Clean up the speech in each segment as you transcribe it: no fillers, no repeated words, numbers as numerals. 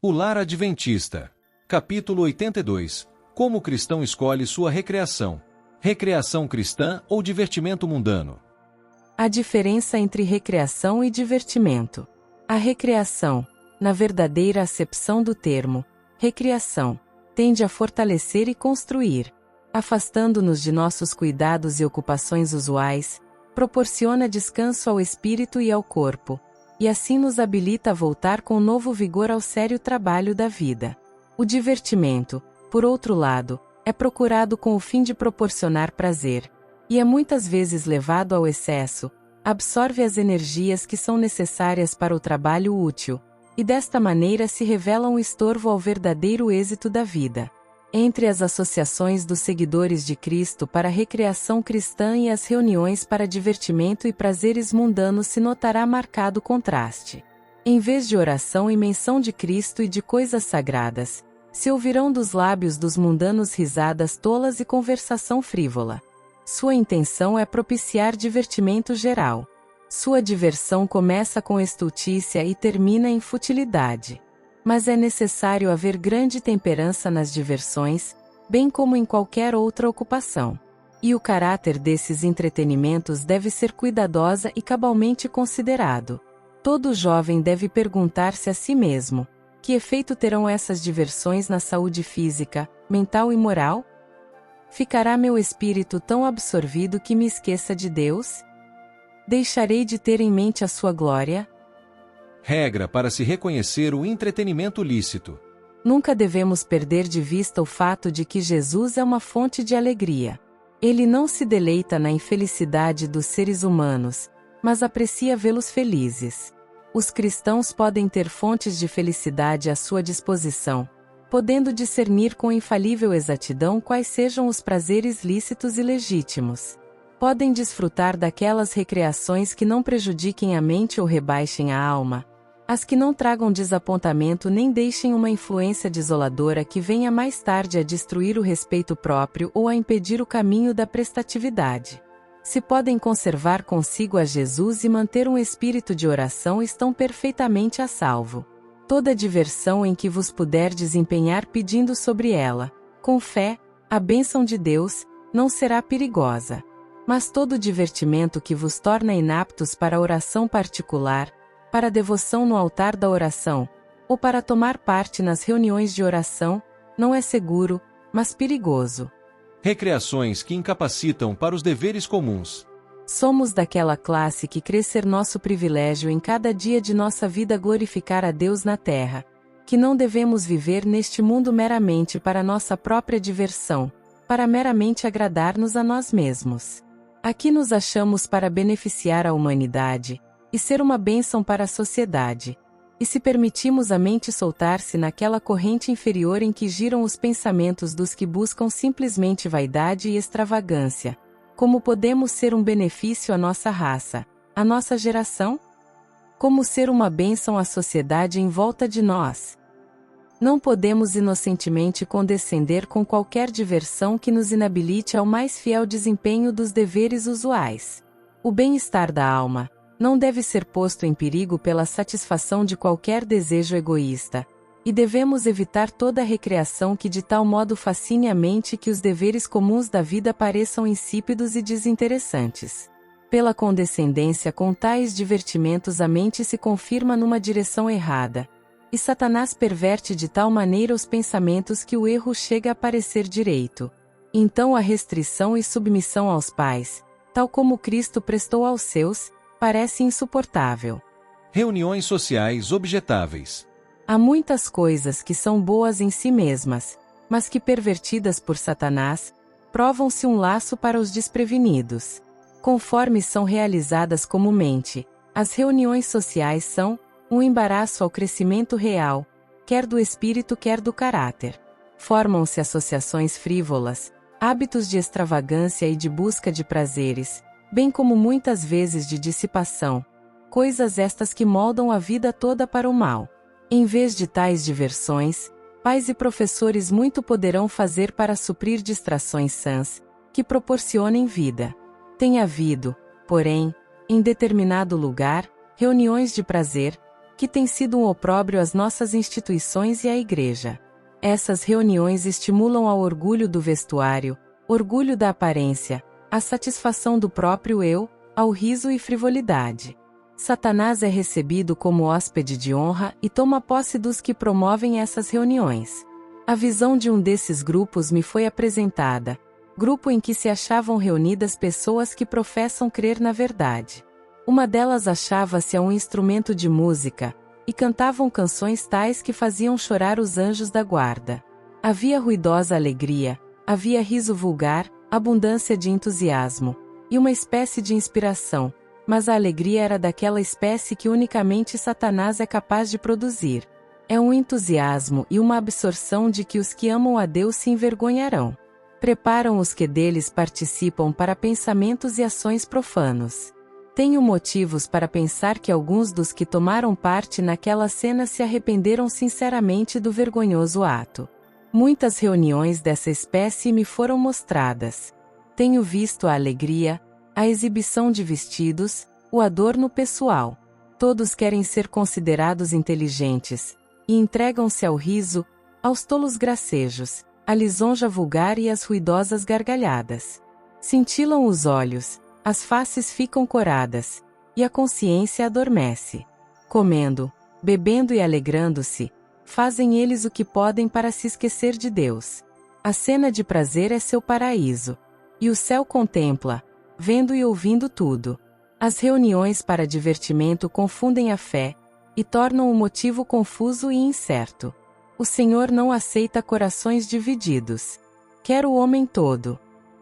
O Lar Adventista. Capítulo 82. Como o cristão escolhe sua recreação. Recreação cristã ou divertimento mundano? A diferença entre recreação e divertimento. A recreação, na verdadeira acepção do termo, recreação, tende a fortalecer e construir, afastando-nos de nossos cuidados e ocupações usuais, proporciona descanso ao espírito e ao corpo, e assim nos habilita a voltar com novo vigor ao sério trabalho da vida. O divertimento, por outro lado, é procurado com o fim de proporcionar prazer, e é muitas vezes levado ao excesso, absorve as energias que são necessárias para o trabalho útil, e desta maneira se revela um estorvo ao verdadeiro êxito da vida. Entre as associações dos seguidores de Cristo para a recreação cristã e as reuniões para divertimento e prazeres mundanos se notará marcado contraste. Em vez de oração e menção de Cristo e de coisas sagradas, se ouvirão dos lábios dos mundanos risadas tolas e conversação frívola. Sua intenção é propiciar divertimento geral. Sua diversão começa com estultícia e termina em futilidade. Mas é necessário haver grande temperança nas diversões, bem como em qualquer outra ocupação. E o caráter desses entretenimentos deve ser cuidadosa e cabalmente considerado. Todo jovem deve perguntar-se a si mesmo: que efeito terão essas diversões na saúde física, mental e moral? Ficará meu espírito tão absorvido que me esqueça de Deus? Deixarei de ter em mente a sua glória? Regra para se reconhecer o entretenimento lícito. Nunca devemos perder de vista o fato de que Jesus é uma fonte de alegria. Ele não se deleita na infelicidade dos seres humanos, mas aprecia vê-los felizes. Os cristãos podem ter fontes de felicidade à sua disposição, podendo discernir com infalível exatidão quais sejam os prazeres lícitos e legítimos. Podem desfrutar daquelas recreações que não prejudiquem a mente ou rebaixem a alma, as que não tragam desapontamento nem deixem uma influência desoladora que venha mais tarde a destruir o respeito próprio ou a impedir o caminho da prestatividade. Se podem conservar consigo a Jesus e manter um espírito de oração, estão perfeitamente a salvo. Toda diversão em que vos puder desempenhar pedindo sobre ela, com fé, a bênção de Deus, não será perigosa. Mas todo divertimento que vos torna inaptos para a oração particular, para a devoção no altar da oração, ou para tomar parte nas reuniões de oração, não é seguro, mas perigoso. Recreações que incapacitam para os deveres comuns. Somos daquela classe que crê ser nosso privilégio em cada dia de nossa vida glorificar a Deus na terra, que não devemos viver neste mundo meramente para nossa própria diversão, para meramente agradar-nos a nós mesmos. Aqui nos achamos para beneficiar a humanidade, e ser uma bênção para a sociedade. E se permitimos a mente soltar-se naquela corrente inferior em que giram os pensamentos dos que buscam simplesmente vaidade e extravagância, como podemos ser um benefício à nossa raça, à nossa geração? Como ser uma bênção à sociedade em volta de nós? Não podemos inocentemente condescender com qualquer diversão que nos inabilite ao mais fiel desempenho dos deveres usuais. O bem-estar da alma não deve ser posto em perigo pela satisfação de qualquer desejo egoísta, e devemos evitar toda recreação que de tal modo fascine a mente que os deveres comuns da vida pareçam insípidos e desinteressantes. Pela condescendência com tais divertimentos a mente se confirma numa direção errada, e Satanás perverte de tal maneira os pensamentos que o erro chega a parecer direito. Então a restrição e submissão aos pais, tal como Cristo prestou aos seus, parece insuportável. Reuniões sociais objetáveis. Há muitas coisas que são boas em si mesmas, mas que pervertidas por Satanás, provam-se um laço para os desprevenidos. Conforme são realizadas comumente, as reuniões sociais são um embaraço ao crescimento real, quer do espírito quer do caráter. Formam-se associações frívolas, hábitos de extravagância e de busca de prazeres, bem como muitas vezes de dissipação, coisas estas que moldam a vida toda para o mal. Em vez de tais diversões, pais e professores muito poderão fazer para suprir distrações sãs, que proporcionem vida. Tem havido, porém, em determinado lugar, reuniões de prazer, que tem sido um opróbrio às nossas instituições e à Igreja. Essas reuniões estimulam ao orgulho do vestuário, orgulho da aparência, à satisfação do próprio eu, ao riso e frivolidade. Satanás é recebido como hóspede de honra e toma posse dos que promovem essas reuniões. A visão de um desses grupos me foi apresentada, grupo em que se achavam reunidas pessoas que professam crer na verdade. Uma delas achava-se a um instrumento de música, e cantavam canções tais que faziam chorar os anjos da guarda. Havia ruidosa alegria, havia riso vulgar, abundância de entusiasmo, e uma espécie de inspiração, mas a alegria era daquela espécie que unicamente Satanás é capaz de produzir. É um entusiasmo e uma absorção de que os que amam a Deus se envergonharão. Preparam os que deles participam para pensamentos e ações profanos. Tenho motivos para pensar que alguns dos que tomaram parte naquela cena se arrependeram sinceramente do vergonhoso ato. Muitas reuniões dessa espécie me foram mostradas. Tenho visto a alegria, a exibição de vestidos, o adorno pessoal. Todos querem ser considerados inteligentes, e entregam-se ao riso, aos tolos gracejos, à lisonja vulgar e às ruidosas gargalhadas. Cintilam os olhos, as faces ficam coradas, e a consciência adormece. Comendo, bebendo e alegrando-se, fazem eles o que podem para se esquecer de Deus. A cena de prazer é seu paraíso, e o céu contempla, vendo e ouvindo tudo. As reuniões para divertimento confundem a fé, e tornam o motivo confuso e incerto. O Senhor não aceita corações divididos. Quer o homem todo.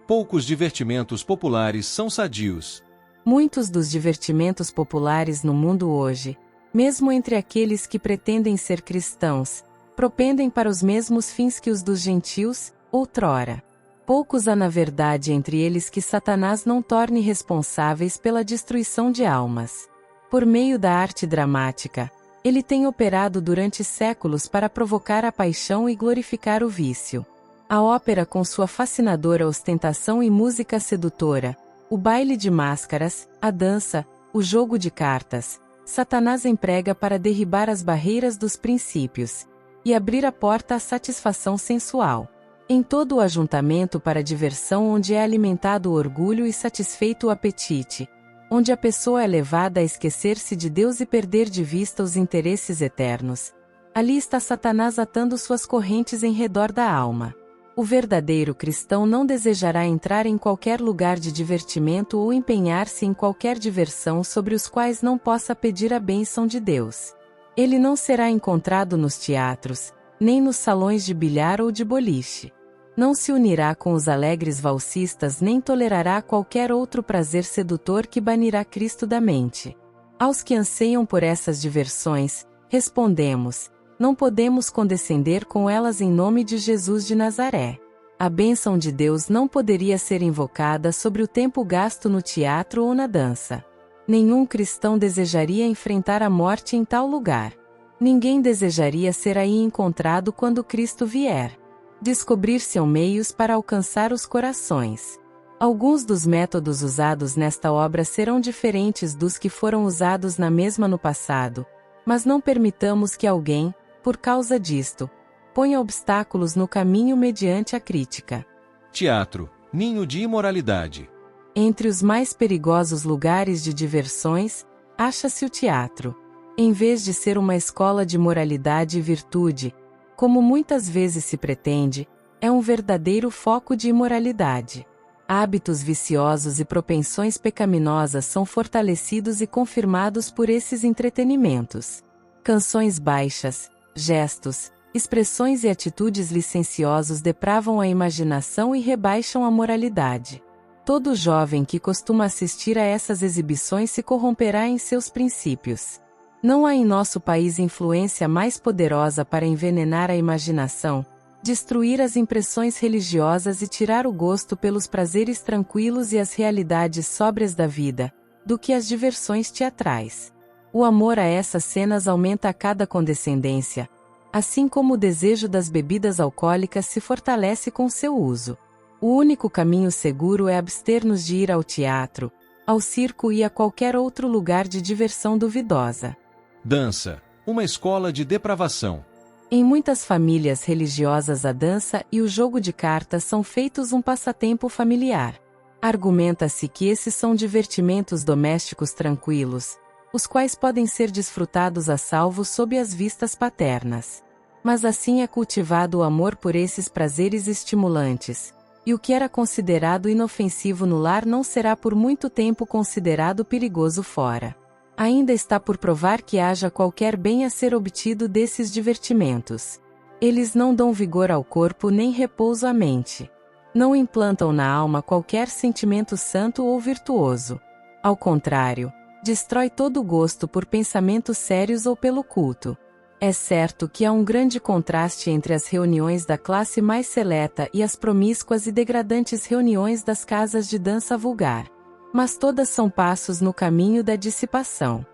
Poucos divertimentos populares são sadios. Muitos dos divertimentos populares no mundo hoje, mesmo entre aqueles que pretendem ser cristãos, propendem para os mesmos fins que os dos gentios, outrora. Poucos há na verdade entre eles que Satanás não torne responsáveis pela destruição de almas. Por meio da arte dramática, ele tem operado durante séculos para provocar a paixão e glorificar o vício. A ópera com sua fascinadora ostentação e música sedutora, o baile de máscaras, a dança, o jogo de cartas, Satanás emprega para derribar as barreiras dos princípios e abrir a porta à satisfação sensual. Em todo o ajuntamento para diversão onde é alimentado o orgulho e satisfeito o apetite, onde a pessoa é levada a esquecer-se de Deus e perder de vista os interesses eternos, ali está Satanás atando suas correntes em redor da alma. O verdadeiro cristão não desejará entrar em qualquer lugar de divertimento ou empenhar-se em qualquer diversão sobre os quais não possa pedir a bênção de Deus. Ele não será encontrado nos teatros, nem nos salões de bilhar ou de boliche. Não se unirá com os alegres valsistas nem tolerará qualquer outro prazer sedutor que banirá Cristo da mente. Aos que anseiam por essas diversões, respondemos: não podemos condescender com elas em nome de Jesus de Nazaré. A bênção de Deus não poderia ser invocada sobre o tempo gasto no teatro ou na dança. Nenhum cristão desejaria enfrentar a morte em tal lugar. Ninguém desejaria ser aí encontrado quando Cristo vier. Descobrir-se-ão meios para alcançar os corações. Alguns dos métodos usados nesta obra serão diferentes dos que foram usados na mesma no passado, mas não permitamos que alguém, por causa disto, ponha obstáculos no caminho mediante a crítica. Teatro, ninho de imoralidade. Entre os mais perigosos lugares de diversões, acha-se o teatro. Em vez de ser uma escola de moralidade e virtude, como muitas vezes se pretende, é um verdadeiro foco de imoralidade. Hábitos viciosos e propensões pecaminosas são fortalecidos e confirmados por esses entretenimentos. Canções baixas, gestos, expressões e atitudes licenciosos depravam a imaginação e rebaixam a moralidade. Todo jovem que costuma assistir a essas exibições se corromperá em seus princípios. Não há em nosso país influência mais poderosa para envenenar a imaginação, destruir as impressões religiosas e tirar o gosto pelos prazeres tranquilos e as realidades sóbrias da vida, do que as diversões teatrais. O amor a essas cenas aumenta a cada condescendência, assim como o desejo das bebidas alcoólicas se fortalece com seu uso. O único caminho seguro é abster-nos de ir ao teatro, ao circo e a qualquer outro lugar de diversão duvidosa. Dança, uma escola de depravação. Em muitas famílias religiosas a dança e o jogo de cartas são feitos um passatempo familiar. Argumenta-se que esses são divertimentos domésticos tranquilos, os quais podem ser desfrutados a salvo sob as vistas paternas. Mas assim é cultivado o amor por esses prazeres estimulantes, e o que era considerado inofensivo no lar não será por muito tempo considerado perigoso fora. Ainda está por provar que haja qualquer bem a ser obtido desses divertimentos. Eles não dão vigor ao corpo nem repouso à mente. Não implantam na alma qualquer sentimento santo ou virtuoso. Ao contrário, destrói todo o gosto por pensamentos sérios ou pelo culto. É certo que há um grande contraste entre as reuniões da classe mais seleta e as promíscuas e degradantes reuniões das casas de dança vulgar. Mas todas são passos no caminho da dissipação.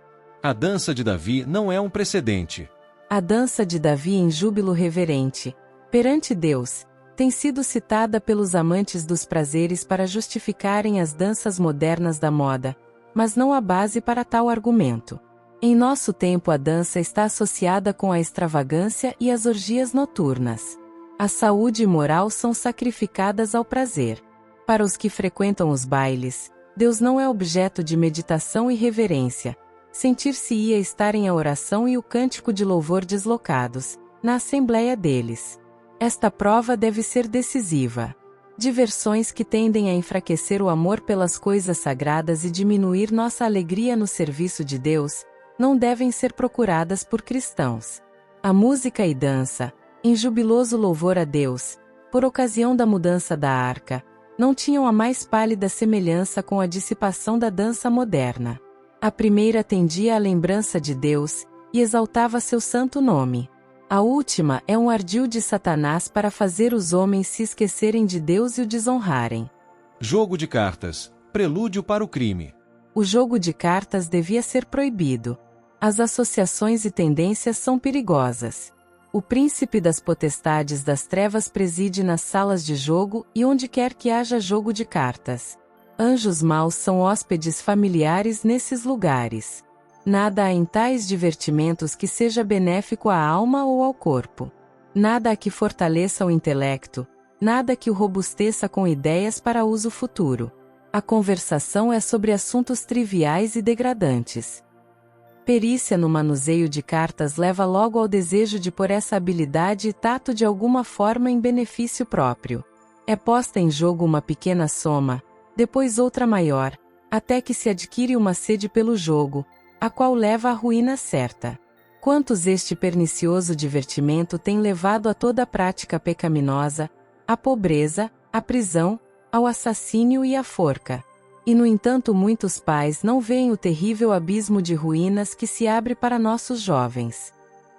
A dança de Davi não é um precedente. A dança de Davi em júbilo reverente, perante Deus, tem sido citada pelos amantes dos prazeres para justificarem as danças modernas da moda, mas não há base para tal argumento. Em nosso tempo a dança está associada com a extravagância e as orgias noturnas. A saúde e moral são sacrificadas ao prazer. Para os que frequentam os bailes, Deus não é objeto de meditação e reverência. Sentir-se-ia estarem a oração e o cântico de louvor deslocados, na assembleia deles. Esta prova deve ser decisiva. Diversões que tendem a enfraquecer o amor pelas coisas sagradas e diminuir nossa alegria no serviço de Deus, não devem ser procuradas por cristãos. A música e dança, em jubiloso louvor a Deus, por ocasião da mudança da arca, não tinham a mais pálida semelhança com a dissipação da dança moderna. A primeira tendia à lembrança de Deus, e exaltava seu santo nome. A última é um ardil de Satanás para fazer os homens se esquecerem de Deus e o desonrarem. Jogo de cartas, prelúdio para o crime. O jogo de cartas devia ser proibido. As associações e tendências são perigosas. O príncipe das potestades das trevas preside nas salas de jogo e onde quer que haja jogo de cartas. Anjos maus são hóspedes familiares nesses lugares. Nada há em tais divertimentos que seja benéfico à alma ou ao corpo. Nada há que fortaleça o intelecto, nada que o robusteça com ideias para uso futuro. A conversação é sobre assuntos triviais e degradantes. Perícia no manuseio de cartas leva logo ao desejo de pôr essa habilidade e tato de alguma forma em benefício próprio. É posta em jogo uma pequena soma, depois outra maior, até que se adquire uma sede pelo jogo, a qual leva à ruína certa. Quantos este pernicioso divertimento tem levado a toda a prática pecaminosa, à pobreza, à prisão, ao assassínio e à forca. E no entanto muitos pais não veem o terrível abismo de ruínas que se abre para nossos jovens.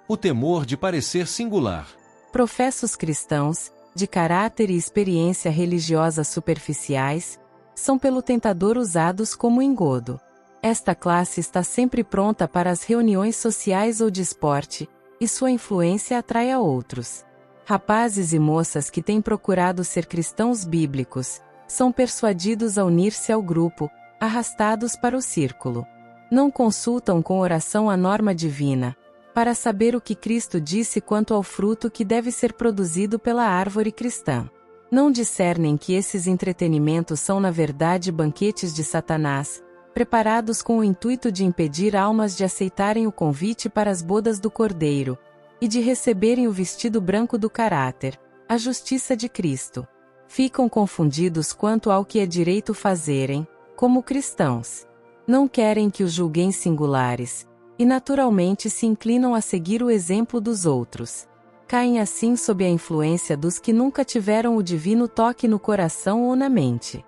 O temor de parecer singular. Professos cristãos, de caráter e experiência religiosa superficiais, são pelo tentador usados como engodo. Esta classe está sempre pronta para as reuniões sociais ou de esporte, e sua influência atrai a outros. Rapazes e moças que têm procurado ser cristãos bíblicos, são persuadidos a unir-se ao grupo, arrastados para o círculo. Não consultam com oração a norma divina, para saber o que Cristo disse quanto ao fruto que deve ser produzido pela árvore cristã. Não discernem que esses entretenimentos são na verdade banquetes de Satanás, preparados com o intuito de impedir almas de aceitarem o convite para as bodas do Cordeiro, e de receberem o vestido branco do caráter, a justiça de Cristo. Ficam confundidos quanto ao que é direito fazerem, como cristãos. Não querem que os julguem singulares, e naturalmente se inclinam a seguir o exemplo dos outros. Caem assim sob a influência dos que nunca tiveram o divino toque no coração ou na mente.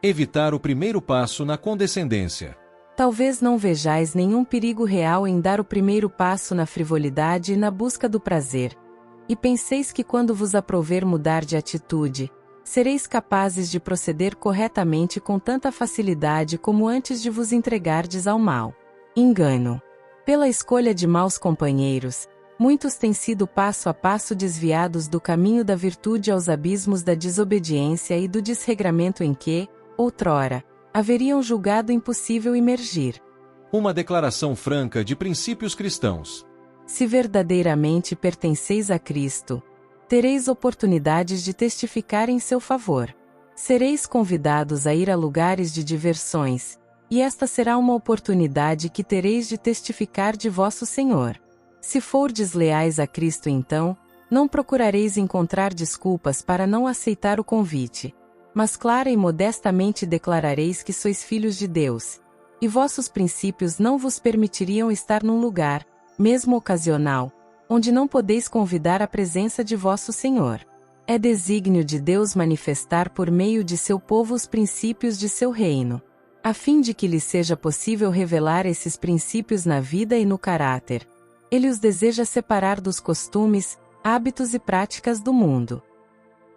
Evitar o primeiro passo na condescendência. Talvez não vejais nenhum perigo real em dar o primeiro passo na frivolidade e na busca do prazer. E penseis que quando vos aprouver mudar de atitude, sereis capazes de proceder corretamente com tanta facilidade como antes de vos entregardes ao mal. Engano. Pela escolha de maus companheiros, muitos têm sido passo a passo desviados do caminho da virtude aos abismos da desobediência e do desregramento em que, outrora, haveriam julgado impossível imergir. Uma declaração franca de princípios cristãos. Se verdadeiramente pertenceis a Cristo, tereis oportunidades de testificar em seu favor. Sereis convidados a ir a lugares de diversões, e esta será uma oportunidade que tereis de testificar de vosso Senhor. Se fordes leais a Cristo então, não procurareis encontrar desculpas para não aceitar o convite, mas clara e modestamente declarareis que sois filhos de Deus, e vossos princípios não vos permitiriam estar num lugar, mesmo ocasional, onde não podeis convidar a presença de vosso Senhor. É desígnio de Deus manifestar por meio de seu povo os princípios de seu reino, a fim de que lhe seja possível revelar esses princípios na vida e no caráter. Ele os deseja separar dos costumes, hábitos e práticas do mundo.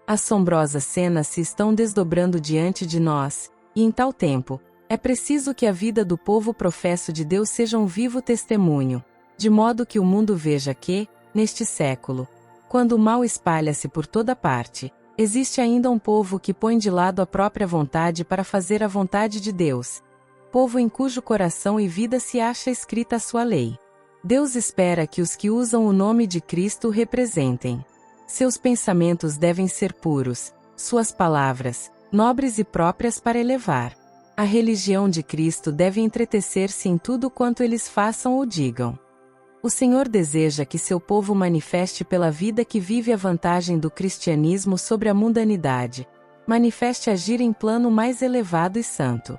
Assombrosas cenas se estão desdobrando diante de nós, e em tal tempo, é preciso que a vida do povo professo de Deus seja um vivo testemunho, de modo que o mundo veja que, neste século, quando o mal espalha-se por toda parte, existe ainda um povo que põe de lado a própria vontade para fazer a vontade de Deus, povo em cujo coração e vida se acha escrita a sua lei. Deus espera que os que usam o nome de Cristo o representem. Seus pensamentos devem ser puros, suas palavras, nobres e próprias para elevar. A religião de Cristo deve entretecer-se em tudo quanto eles façam ou digam. O Senhor deseja que seu povo manifeste pela vida que vive a vantagem do cristianismo sobre a mundanidade, manifeste agir em plano mais elevado e santo.